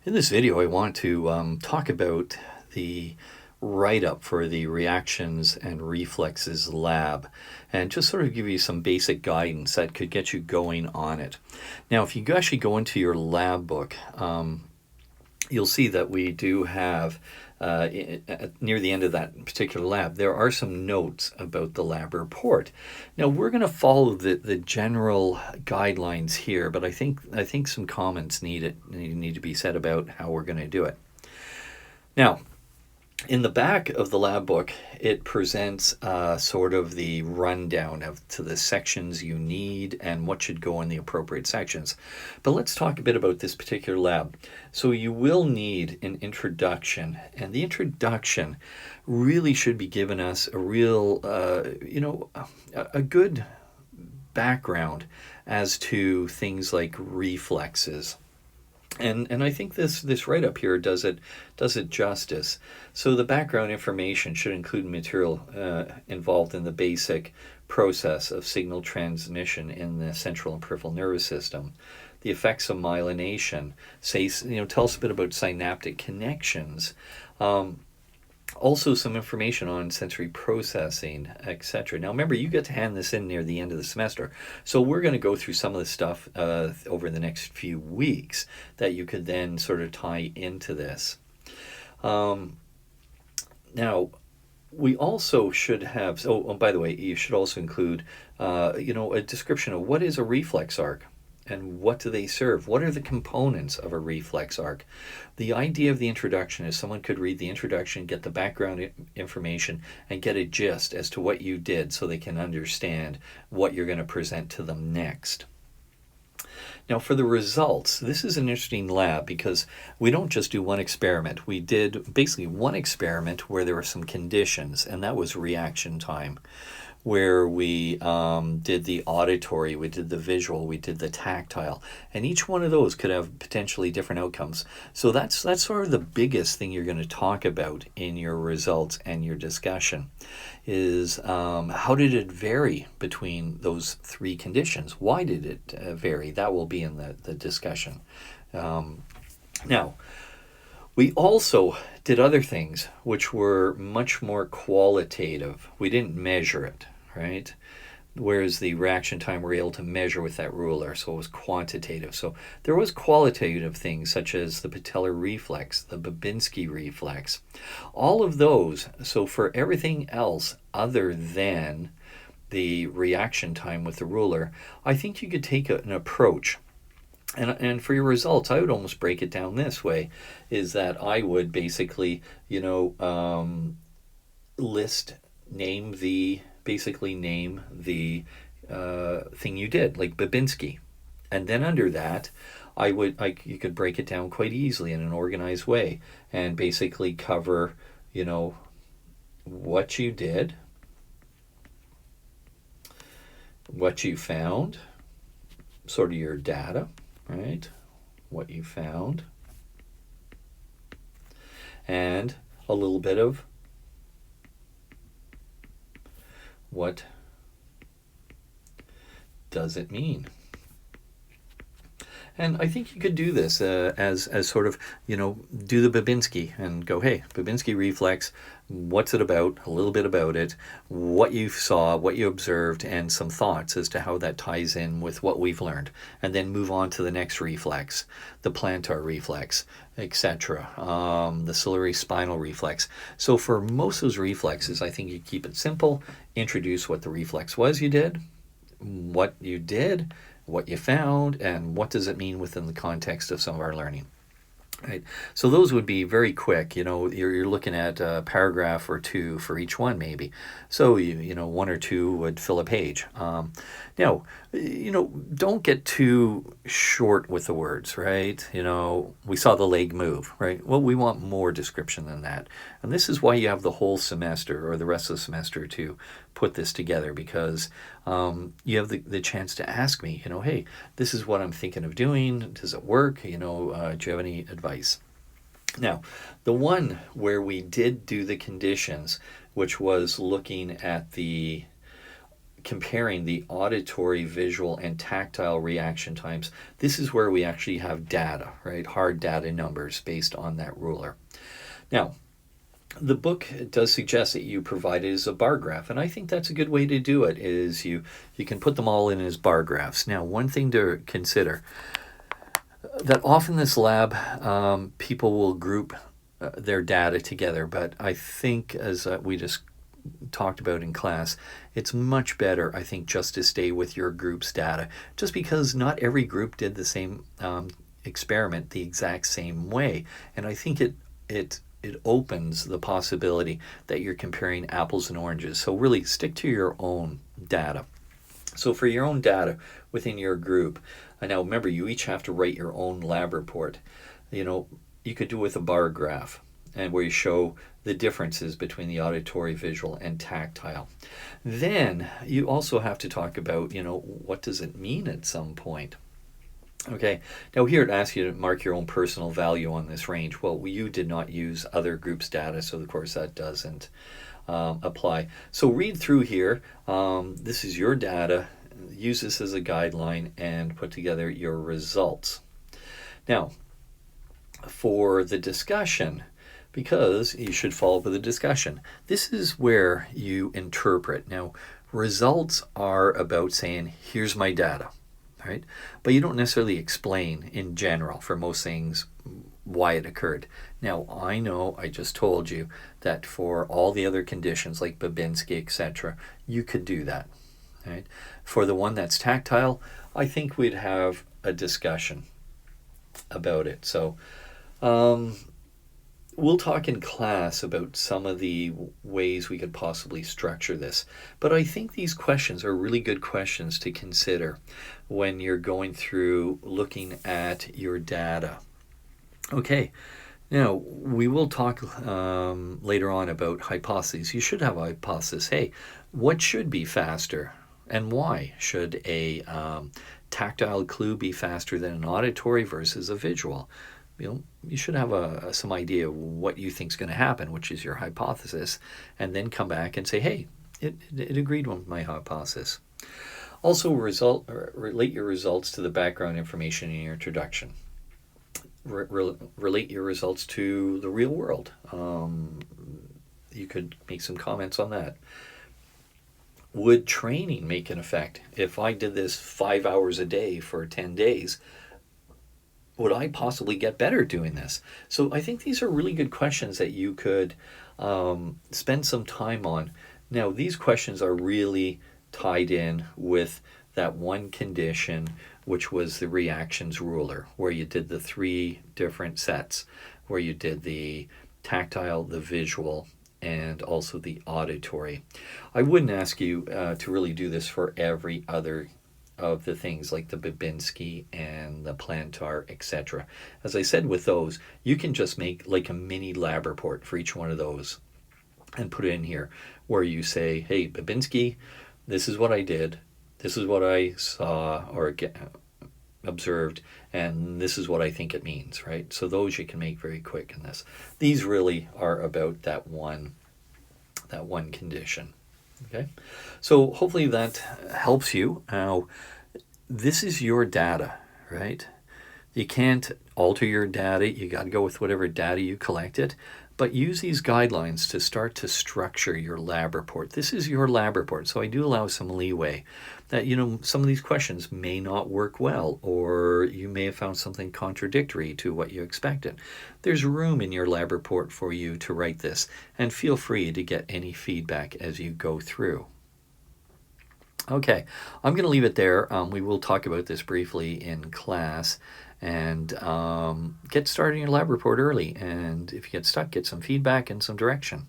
In this video, I want to talk about the write-up for the Reactions and Reflexes lab and just sort of give you some basic guidance that could get you going on it. Now, if you actually go into your lab book, you'll see that we do have, near the end of that particular lab, there are some notes about the lab report. Now, we're going to follow the general guidelines here, but I think some comments need to be said about how we're going to do it. Now, in the back of the lab book, it presents sort of the rundown to the sections you need and what should go in the appropriate sections. But let's talk a bit about this particular lab. So you will need an introduction, and the introduction really should be giving us a real, a good background as to things like reflexes. And I think this write-up here does it justice. So the background information should include material involved in the basic process of signal transmission in the central and peripheral nervous system, the effects of myelination, tell us a bit about synaptic connections, also some information on sensory processing, etc. Now remember, you get to hand this in near the end of the semester, so we're going to go through some of the stuff over the next few weeks that you could then sort of tie into this. Now, we also should have, by the way, you should also include a description of what is a reflex arc and what do they serve? What are the components of a reflex arc? The idea of the introduction is someone could read the introduction, get the background information, and get a gist as to what you did so they can understand what you're going to present to them next. Now, for the results, this is an interesting lab because we don't just do one experiment. We did basically one experiment where there were some conditions, and that was reaction time, where we did the auditory, we did the visual, we did the tactile, and each one of those could have potentially different outcomes. So that's sort of the biggest thing you're going to talk about in your results and your discussion is how did it vary between those three conditions? Why did it vary? That will be in the discussion. Now, we also did other things which were much more qualitative. We didn't measure it, right? Whereas the reaction time we were able to measure with that ruler, so it was quantitative. So there was qualitative things such as the patellar reflex, the Babinski reflex, all of those. So for everything else other than the reaction time with the ruler, I think you could take an approach. And for your results, I would almost break it down this way, is that I would basically, name the thing you did, like Babinski. And then under that, you could break it down quite easily in an organized way and basically cover, what you did, what you found, sort of your data, right? What you found, and a little bit of what does it mean. And I think you could do this as sort of, do the Babinski and go, hey, Babinski reflex, what's it about, a little bit about it, what you saw, what you observed, and some thoughts as to how that ties in with what we've learned. And then move on to the next reflex, the plantar reflex, etc., the ciliary spinal reflex. So for most of those reflexes, I think you keep it simple, introduce what the reflex was you did, what you did, what you found, and what does it mean within the context of some of our learning. Right. So those would be very quick. You're looking at a paragraph or two for each one, maybe. So one or two would fill a page. Now, don't get too short with the words, right? We saw the leg move, right? Well, we want more description than that. And this is why you have the whole semester or the rest of the semester to put this together, because you have the chance to ask me, hey, this is what I'm thinking of doing. Does it work? Do you have any advice? Now, the one where we did do the conditions, which was looking at the comparing the auditory, visual, and tactile reaction times, this is where we actually have data, right? Hard data numbers based on that ruler. Now, the book does suggest that you provide it as a bar graph, and I think that's a good way to do it, is you can put them all in as bar graphs. Now, one thing to consider, that often this lab, people will group their data together, but I think, as we just talked about in class, it's much better, I think, just to stay with your group's data, just because not every group did the same experiment the exact same way, and I think it opens the possibility that you're comparing apples and oranges. So really stick to your own data. So for your own data within your group, and now remember, you each have to write your own lab report. You could do it with a bar graph, and where you show the differences between the auditory, visual, and tactile. Then you also have to talk about, what does it mean at some point? Okay, now here it asks you to mark your own personal value on this range. Well, you did not use other groups' data, so of course that doesn't apply. So read through here. This is your data. Use this as a guideline and put together your results. Now, for the discussion, because you should follow up with a discussion, this is where you interpret. Now, results are about saying, here's my data, right? But you don't necessarily explain in general for most things why it occurred. Now, I know I just told you that for all the other conditions like Babinski, etc., you could do that, right? For the one that's tactile, I think we'd have a discussion about it. So we'll talk in class about some of the ways we could possibly structure this. But I think these questions are really good questions to consider when you're going through looking at your data. Okay, now we will talk later on about hypotheses. You should have a hypothesis. Hey, what should be faster and why? Should a tactile clue be faster than an auditory versus a visual? You should have some idea of what you think is going to happen, which is your hypothesis, and then come back and say, hey, it agreed with my hypothesis. Also, relate your results to the background information in your introduction. Relate your results to the real world. You could make some comments on that. Would training make an effect? If I did this 5 hours a day for 10 days, would I possibly get better doing this? So I think these are really good questions that you could spend some time on. Now, these questions are really tied in with that one condition, which was the reactions ruler, where you did the 3 different sets, where you did the tactile, the visual, and also the auditory. I wouldn't ask you to really do this for every other of the things like the Babinski and the Plantar, etc. As I said with those, you can just make like a mini lab report for each one of those and put it in here where you say, hey, Babinski, this is what I did, this is what I saw or observed, and this is what I think it means, right? So those you can make very quick in this. These really are about that one condition. Okay, so hopefully that helps you. Now, this is your data, right? You can't alter your data. You got to go with whatever data you collected, but use these guidelines to start to structure your lab report. This is your lab report, so I do allow some leeway that, some of these questions may not work well, or you may have found something contradictory to what you expected. There's room in your lab report for you to write this, and feel free to get any feedback as you go through. Okay, I'm going to leave it there. We will talk about this briefly in class, and get started in your lab report early. And if you get stuck, get some feedback and some direction.